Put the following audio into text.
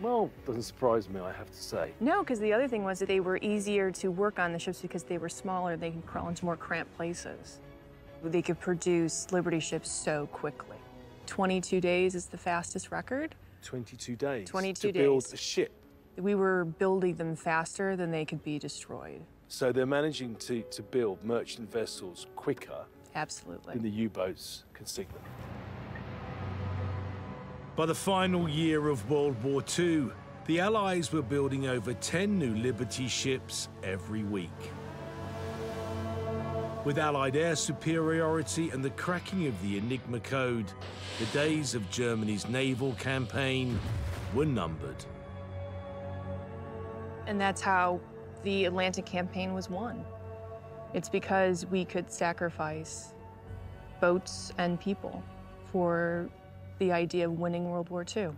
Well, doesn't surprise me, I have to say. No, because the other thing was that they were easier to work on the ships because they were smaller. They could crawl into more cramped places. They could produce Liberty ships so quickly. 22 days is the fastest record. 22 days? 22 to build days. a ship? We were building them faster than they could be destroyed. So they're managing to build merchant vessels quicker Absolutely. than the U-boats can sink them. By the final year of World War II, the Allies were building over 10 new Liberty ships every week. With Allied air superiority and the cracking of the Enigma code, the days of Germany's naval campaign were numbered. And that's how the Atlantic campaign was won. It's because we could sacrifice boats and people for the idea of winning World War II.